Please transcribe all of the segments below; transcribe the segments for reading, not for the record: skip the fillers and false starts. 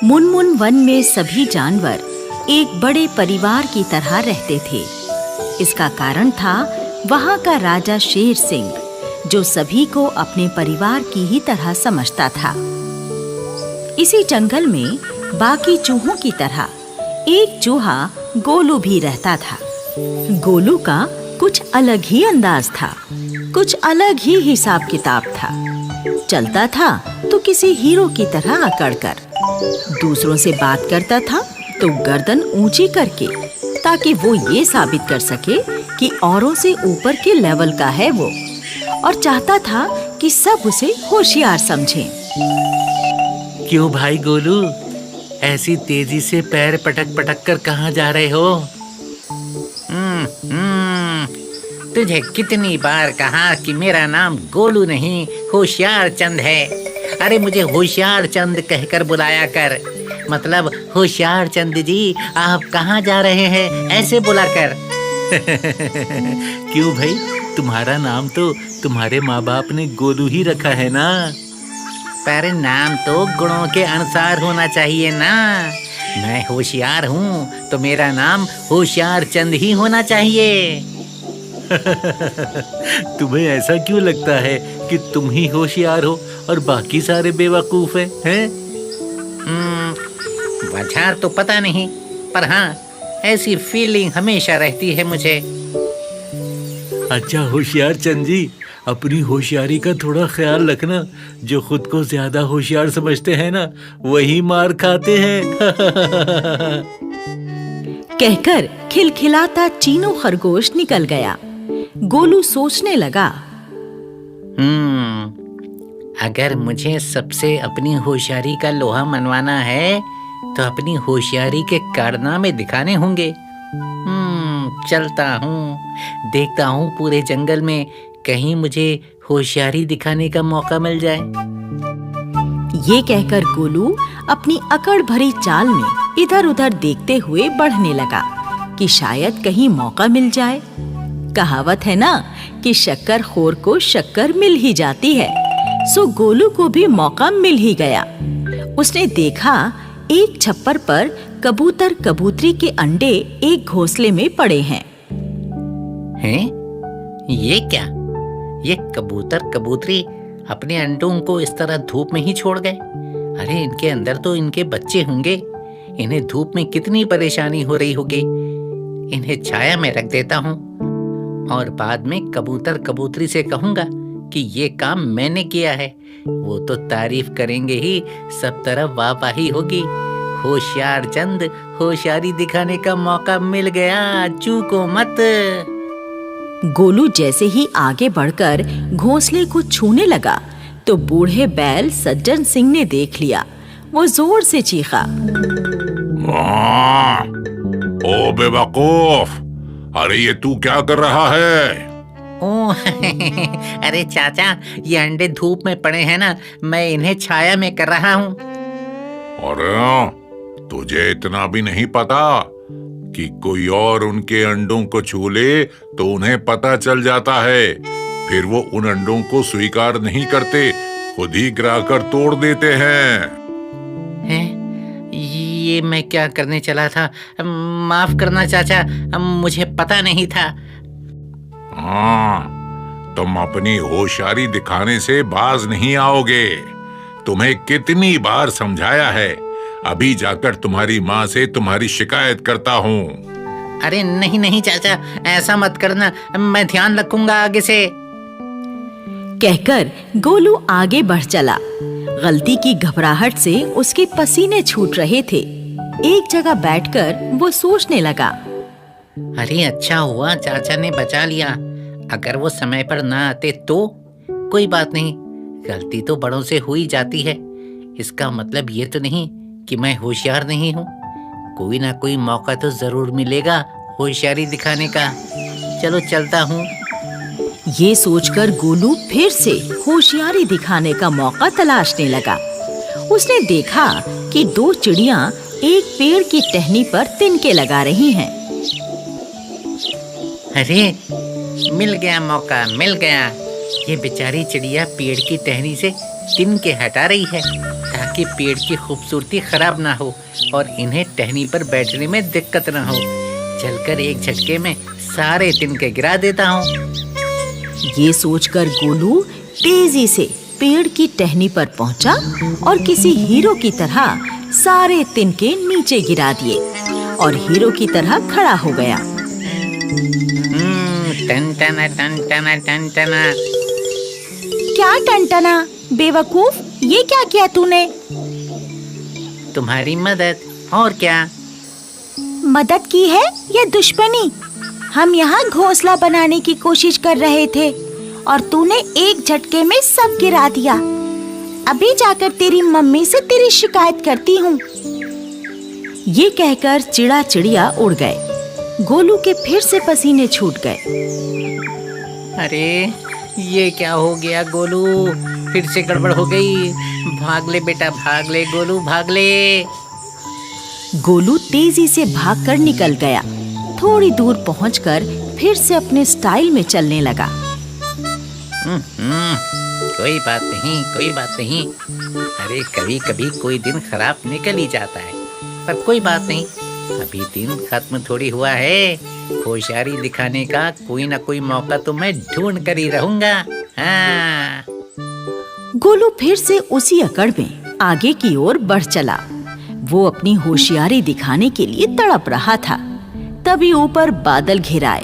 Munmun one में सभी जानवर एक बड़े परिवार की तरह रहते थे। इसका कारण था वहाँ का राजा शेर सिंह, जो सभी को अपने परिवार की ही तरह समझता था। इसी जंगल में बाकी चूहों की तरह एक चूहा गोलू भी रहता था। गोलू का कुछ अलग ही अंदाज था, कुछ अलग ही हिसाब किताब था। चलता था तो किसी हीरो की तरह अकड़कर, दूसरों से बात करता था तो गर्दन ऊंची करके, ताकि वो ये साबित कर सके कि औरों से ऊपर के लेवल का है वो, और चाहता था कि सब उसे होशियार समझें। क्यों भाई गोलू, ऐसी तेजी से पैर पटक पटक कर कहाँ जा रहे हो? तुझे कितनी बार कहा कि मेरा नाम गोलू नहीं होशियार चंद है। अरे मुझे होशियार चंद कहकर बुलाया कर, मतलब होशियार चंद जी आप कहाँ जा रहे हैं ऐसे बुलाकर। क्यों भाई, तुम्हारा नाम तो तुम्हारे माँ बाप ने गोलू ही रखा है ना। पर नाम तो गुणों के अनुसार होना चाहिए ना। मैं होशियार हूँ तो मेरा नाम होशियार चंद ही होना चाहिए। तुम्हें ऐसा क्यों लगता है कि तुम ही होशियार हो और बाकी सारे बेवकूफ हैं? वजह तो पता नहीं, पर हाँ ऐसी फीलिंग हमेशा रहती है मुझे। अच्छा होशियार चंद जी, अपनी होशियारी का थोड़ा ख्याल रखना। जो खुद को ज्यादा होशियार समझते हैं ना, वही मार खाते हैं। कहकर खिलखिलाता चीनू खरगोश निकल गया। गोलू सोचने लगा, अगर मुझे सबसे अपनी होशियारी का लोहा मनवाना है तो अपनी होशियारी के कारनामे दिखाने होंगे। चलता हूँ, देखता हूँ पूरे जंगल में कहीं मुझे होशियारी दिखाने का मौका मिल जाए। ये कहकर गोलू अपनी अकड़ भरी चाल में इधर-उधर देखते हुए बढ़ने लगा कि शायद कहीं मौका मिल जाए। कहावत है ना कि शक्करखोर को शक्कर मिल ही जाती है। सो गोलू को भी मौका मिल ही गया। उसने देखा एक छप्पर पर कबूतर कबूतरी के अंडे एक घोंसले में पड़े हैं। ये क्या? ये कबूतर कबूतरी अपने अंडों को इस तरह धूप में ही छोड़ गए? अरे इनके अंदर तो इनके बच्चे होंगे। इन्हें धूप में कितनी परेशानी हो रही होगी। इन्हें छाया में रख देता हूँ और बाद में कबूतर कबूतरी से कहूँगा कि ये काम मैंने किया है। वो तो तारीफ करेंगे ही, सब तरफ वाहवाही होगी। होशियार चंद, होशियारी दिखाने का मौका मिल गया, चूको मत। गोलू जैसे ही आगे बढ़कर घोंसले को छूने लगा तो बूढ़े बैल सज्जन सिंह ने देख लिया। वो जोर से चीखा, ओ बेवकूफ, अरे ये तू क्या कर रहा है? ओह अरे चाचा, ये अंडे धूप में पड़े हैं ना, मैं इन्हें छाया में कर रहा हूँ। अरे तुझे इतना भी नहीं पता कि कोई और उनके अंडों को छू ले तो उन्हें पता चल जाता है। फिर वो उन अंडों को स्वीकार नहीं करते, खुद ही गिराकर तोड़ देते हैं। ये मैं क्या करने चला था? माफ करना चाचा, मुझे पता नहीं था। हाँ, तुम अपनी होशियारी दिखाने से बाज नहीं आओगे। तुम्हें कितनी बार समझाया है। अभी जाकर तुम्हारी माँ से तुम्हारी शिकायत करता हूँ। अरे नहीं नहीं चाचा, ऐसा मत करना, मैं ध्यान रखूंगा आगे से। कहकर गोलू आगे बढ़ चला। गलती की घबराहट से उसके पसीने छूट रहे थे। एक जगह बैठकर वो सोचने लगा, अरे अच्छा हुआ चाचा ने बचा लिया। अगर वो समय पर ना आते तो? कोई बात नहीं, गलती तो बड़ों से हो ही जाती है। इसका मतलब ये तो नहीं कि मैं होशियार नहीं हूँ। कोई ना कोई मौका तो जरूर मिलेगा होशियारी दिखाने का। चलो चलता हूँ। ये सोचकर गोलू फिर से होशियारी दिखाने का मौका तलाशने लगा। उसने देखा कि दो चिड़ियां एक पेड़ की टहनी पर तिनके लगा रही हैं। अरे मिल गया मौका, मिल गया। ये बेचारी चिड़िया पेड़ की टहनी से तिनके हटा रही है ताकि पेड़ की खूबसूरती खराब ना हो और इन्हें टहनी पर बैठने में दिक्कत ना हो। चलकर एक झटके में सारे तिनके गिरा देता हूँ। ये सोचकर गोलू तेजी से पेड़ की टहनी पर पहुंचा और किसी हीरो की तरह सारे तिनके नीचे गिरा दिए और हीरो की तरह खड़ा हो गया। टन टना टन टना टन टना। क्या टनटना? बेवकूफ, ये क्या किया तूने? तुम्हारी मदद, और क्या? मदद की है या दुश्मनी? हम यहाँ घोंसला बनाने की कोशिश कर रहे थे और तूने एक झटके में सब गिरा दिया। अभी जाकर तेरी मम्मी से तेरी शिकायत करती हूँ। ये कहकर चिड़ा चिड़िया उड़ गए। गोलू के फिर से पसीने छूट गए। अरे ये क्या हो गया गोलू, फिर से गड़बड़ हो गई। भाग ले बेटा, भाग ले गोलू, भाग ले। गोलू तेजी से भागकर निकल गया। थोड़ी दूर पहुंचकर फिर से अपने स्टाइल में चलने लगा। कोई बात नहीं, कोई बात नहीं। अरे कभी कभी कोई दिन खराब निकल ही जाता है, पर कोई बात नहीं, अभी दिन खत्म थोड़ी हुआ है। होशियारी दिखाने का कोई ना कोई मौका तो मैं ढूंढ कर ही रहूंगा। हाँ। गोलू फिर से उसी अकड़ में आगे की ओर बढ़ चला। वो अपनी होशियारी दिखाने के लिए तड़प रहा था। तभी ऊपर बादल घिर आए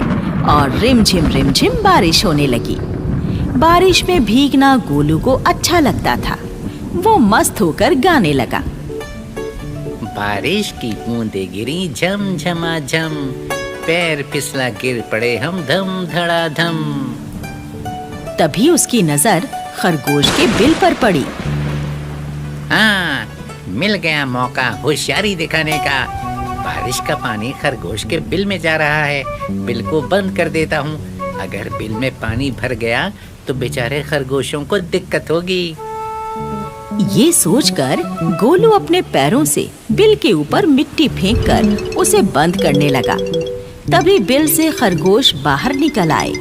और रिमझिम बारिश होने लगी। बारिश में भीगना गोलू को अच्छा लगता था। वो मस्त होकर गाने लगा। बारिश की बूंदें गिरी झम झमा झम, पैर फिसला गिर पड़े हम धम धड़ाधम। तभी उसकी नजर खरगोश के बिल पर पड़ी। हाँ, मिल गया मौका होशियारी दिखाने का। बारिश का पानी खरगोश के बिल में जा रहा है। बिल को बंद कर देता हूँ। अगर बिल में पानी भर गया तो बेचारे खरगोशों को दिक्कत होगी। ये सोचकर गोलू अपने पैरों से बिल के ऊपर मिट्टी फेंककर उसे बंद करने लगा। तभी बिल से खरगोश बाहर निकल आए।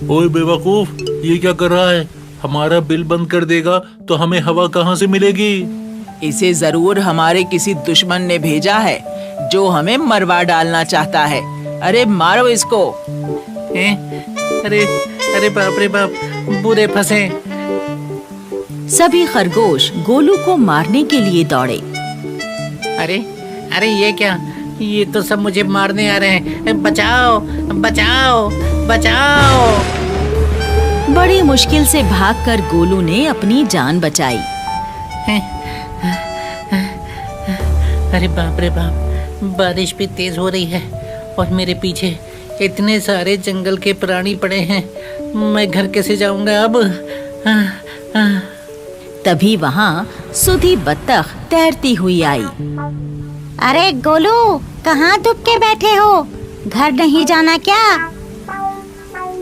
ओए बेवकूफ, ये क्या कर रहा है? हमारा बिल बंद कर देगा तो हमें हवा कहाँ से मिलेगी? इसे जरूर हमारे किसी दुश्मन ने भेजा है जो हमें मरवा डालना चाहता है। अरे मारो इसको। अरे अरे बाप रे बाप, बुरे फंसे। सभी खरगोश गोलू को मारने के लिए दौड़े। अरे अरे ये क्या? ये तो सब मुझे मारने आ रहे हैं। बचाओ बचाओ बचाओ। बड़ी मुश्किल से भागकर गोलू ने अपनी जान बचाई। अरे बाप रे बाप, बारिश भी तेज हो रही है और मेरे पीछे इतने सारे जंगल के प्राणी पड़े हैं। मैं घर कैसे जाऊंगा अब? तभी वहाँ सुधी बत्तख तैरती हुई आई। अरे गोलू, कहाँ दुब के बैठे हो? घर नहीं जाना क्या?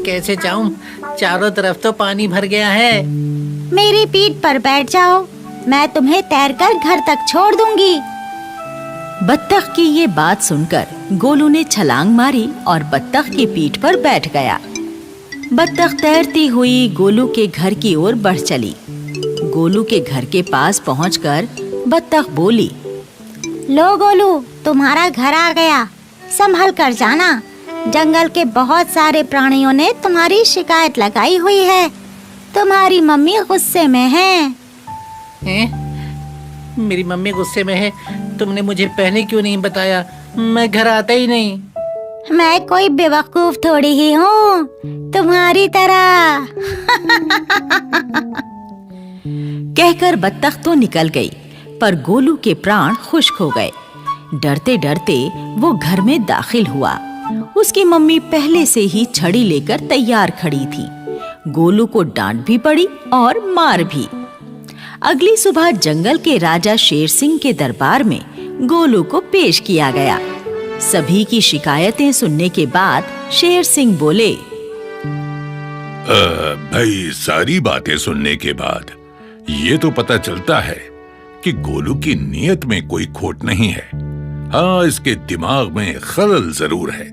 कैसे जाऊं? चारों तरफ तो पानी भर गया है। मेरी पीठ पर बैठ जाओ, मैं तुम्हें तैरकर घर तक छोड़ दूंगी। बत्तख की ये बात सुनकर गोलू ने छलांग मारी और बत्तख की पीठ पर बैठ गया। बत्तख तैरती हुई गोलू के घर की ओर बढ़ चली। गोलू के घर के पास पहुंचकर बत्तख बोली, लो गोलू, तुम्हारा घर आ गया। संभल कर जाना, जंगल के बहुत सारे प्राणियों ने तुम्हारी शिकायत लगाई हुई है। तुम्हारी मम्मी गुस्से में है। मेरी मम्मी गुस्से में है? तुमने मुझे पहले क्यों नहीं बताया? मैं घर आता ही नहीं। मैं कोई बेवकूफ थोड़ी ही हूँ, तुम्हारी तरह। कहकर बत्तख तो निकल गई, पर गोलू के प्राण खुश्क हो गए। डरते डरते वो घर में दाखिल हुआ। उसकी मम्मी पहले से ही छड़ी लेकर तैयार खड़ी थी। गोलू को डांट भी पड़ी और मार भी। अगली सुबह जंगल के राजा शेर सिंह के दरबार में गोलू को पेश किया गया। सभी की शिकायतें सुनने के बाद शेर सिंह बोले, भाई, सारी बातें सुनने के बाद ये तो पता चलता है कि गोलू की नीयत में कोई खोट नहीं है। हाँ, इसके दिमाग में खलल जरूर है,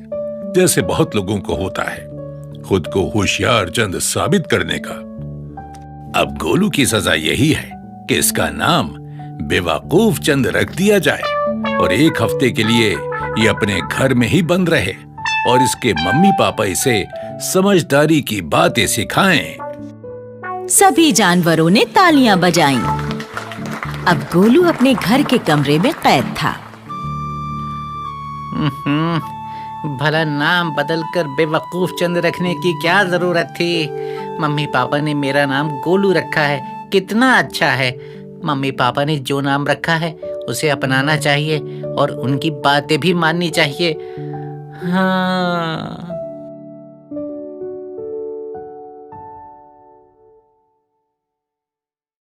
जैसे बहुत लोगों को होता है। खुद को होशियार चंद साबित करने का। अब गोलू की सजा यही है कि इसका नाम बेवकूफ चंद रख दिया जाए और 1 हफ्ते के लिए ये अपने घर में ही बंद रहे और इसके मम्मी पापा इसे समझदारी की बातें सिखाएं। सभी जानवरों ने तालियां बजाईं। अब गोलू अपने घर के कमरे में कैद था। भला नाम बदलकर बेवकूफ चंद रखने की क्या जरूरत थी। मम्मी पापा ने मेरा नाम गोलू रखा है, कितना अच्छा है। मम्मी पापा ने जो नाम रखा है उसे अपनाना चाहिए और उनकी बातें भी माननी चाहिए। हाँ।